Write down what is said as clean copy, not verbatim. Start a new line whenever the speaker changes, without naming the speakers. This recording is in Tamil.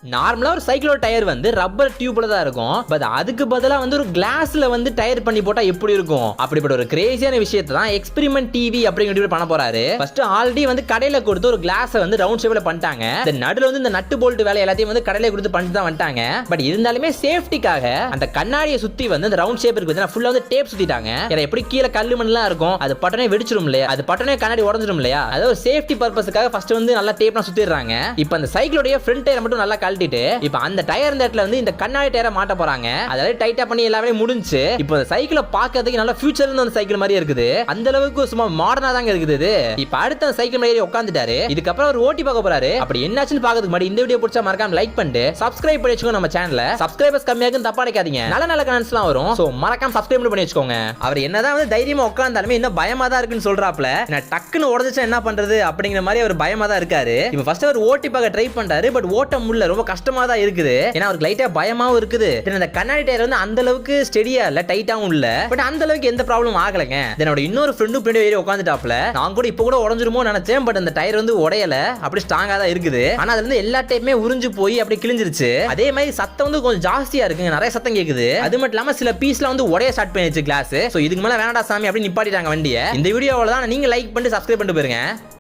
நார்மலா ஒரு சைக்கிளோட டயர் வந்து ரப்பர் டியூப்ல தான் இருக்கும். பட் அதுக்கு பதிலா வந்து ஒரு கிளாஸ்ல வந்து டயர் பண்ணி போட்டா எப்படி இருக்கும்? அப்படிப்பட்ட ஒரு கிரேசியான விஷயத்தை தான் எக்ஸ்பெரிமெண்ட் டிவி அப்படிங்கிற பண்ண போறாரு. ஃபர்ஸ்ட் ஆல்ரெடி வந்து கடையில கொடுத்து ஒரு கிளாஸ் வந்து ரவுண்ட் ஷேப்ல பண்ணிட்டாங்க. இந்த நடுல வந்து இந்த நட்டு போல்ட் வேலை எல்லாத்தையும் வந்து கடையில கொடுத்து பண்ணிட்டு தான் வந்துட்டாங்க. பட் இருந்தாலுமே சேஃப்டிக்காக அந்த கண்ணாடியை சுத்தி வந்து அந்த ரவுண்ட் ஷேப் இருக்கு ஃபுல்லா வந்து டேப் சுத்திட்டாங்க. ஏன்னா எப்படி கீழே கல்லு மண்ணெல்லாம் இருக்கும், அது பட்டனே வெடிச்சிரும் இல்லையா, அது பட்டனே கண்ணாடி உடஞ்சிரும் இல்லையா, அதாவது ஒரு சேஃப்டி பர்பஸ்க்காக ஃபர்ஸ்ட் வந்து நல்லா டேப்லாம் சுத்திடுறாங்க. இப்போ அந்த சைக்கிளோட ஃப்ரண்ட் டயர் மட்டும் நல்லா கழட்டிட்டு இப்போ அந்த டயர் இந்த இடத்துல வந்து இந்த கண்ணாடி டயரை மாட்ட போறாங்க. அதாவது டைட்டா பண்ணி எல்லாமே முடிஞ்சு இப்போ இந்த சைக்கிளை பார்க்கிறதுக்கு நல்ல ஃபியூச்சர்ல இருந்த சைக்கிள் மாதிரி இருக்குது. அந்த அளவுக்கு சும்மா மாடர்னா தாங்க இருக்குது. இப்போ அடுத்த சைக்கிள் மேலே உட்காந்துட்டாரு. இதுக்கப்புறம் அவர் ஓட்டி பார்க்க போறாரு. அப்படி என்னாச்சுன்னு பார்க்கிறதுக்கு முன்னாடி இந்த வீடியோ பிடிச்சா மறக்காம லைக் பண்ணிட்டு சப்ஸ்கிரைப் பண்ணி வச்சுக்கோங்க. நம்ம சேனல்ல சப்ஸ்கிரைபர்ஸ் கம்மியா இருக்குன்னு தப்பா நினைக்காதீங்க. நல்ல நல்ல கமெண்ட்ஸ்லாம் வரும். சோ மறக்காம சப்ஸ்கிரைப் பண்ணி வச்சுக்கோங்க. அவர் என்னதான் வந்து தைரியமா உட்கார்ந்தாலுமே இன்னும் பயமா தான் இருக்குன்னு சொல்றாப்ல. நான் டக்குன்னு உடஞ்சிச்சா என்ன பண்றது அப்படிங்கிற மாதிரி அவர் பயமா தான் இருக்காரு. இப்போ ஃபர்ஸ்ட் அவர் ஓட்டி பார்க்க ட்ரை பண்றாரு. பட் ஓட்ட முடியல, ரொம்ப கஷ்டமா தான் இருக்குது. ஏன்னா அவருக்கு லைட்டா பயமாவும் இருக்குது. இந்த கண்ணாடி டயர் வந்து அந்த அளவுக்கு ஸ்டெடியா இல்ல, டைட்டாவும் இல்ல. பட் அந்த அளவுக்கு எந்த ப்ராப்ளம் ஆகலங்க. என்னோட இன்னொரு ஃப்ரெண்டும் பின்னாடி ஏறி உட்காந்துட்டாப்ல. நான் கூட இப்போ கூட உடஞ்சிருமோ நினைச்சேன். பட் அந்த டயர் வந்து உடையல, அப்படி ஸ்ட்ராங்கா தான் இருக்குது. ஆனா அதுல இருந்து எல்லா டைப்புமே உறிஞ்சு போய் அப்படி கிழிஞ்சிருச்சு. அதே மாதிரி சத்தம் வந்து கொஞ்சம் ஜாஸ்தியா இருக்குங்க, நிறைய சத்தம் கேக்குது. அது மட்டும் இல்லாம சில பீஸ்ல வந்து உடைய ஸ்டார்ட் பண்ணிடுச்சு கிளாஸ். சோ இதுக்கு மேல வேணாடா சாமி அப்படி நிப்பாட்டிட்டாங்க வண்டியை. இந்த வீடியோவில் தான் நீங்க லைக் பண்ணிட்டு சப்ஸ்கிரைப் பண்ணிட்டு போயிருங்க.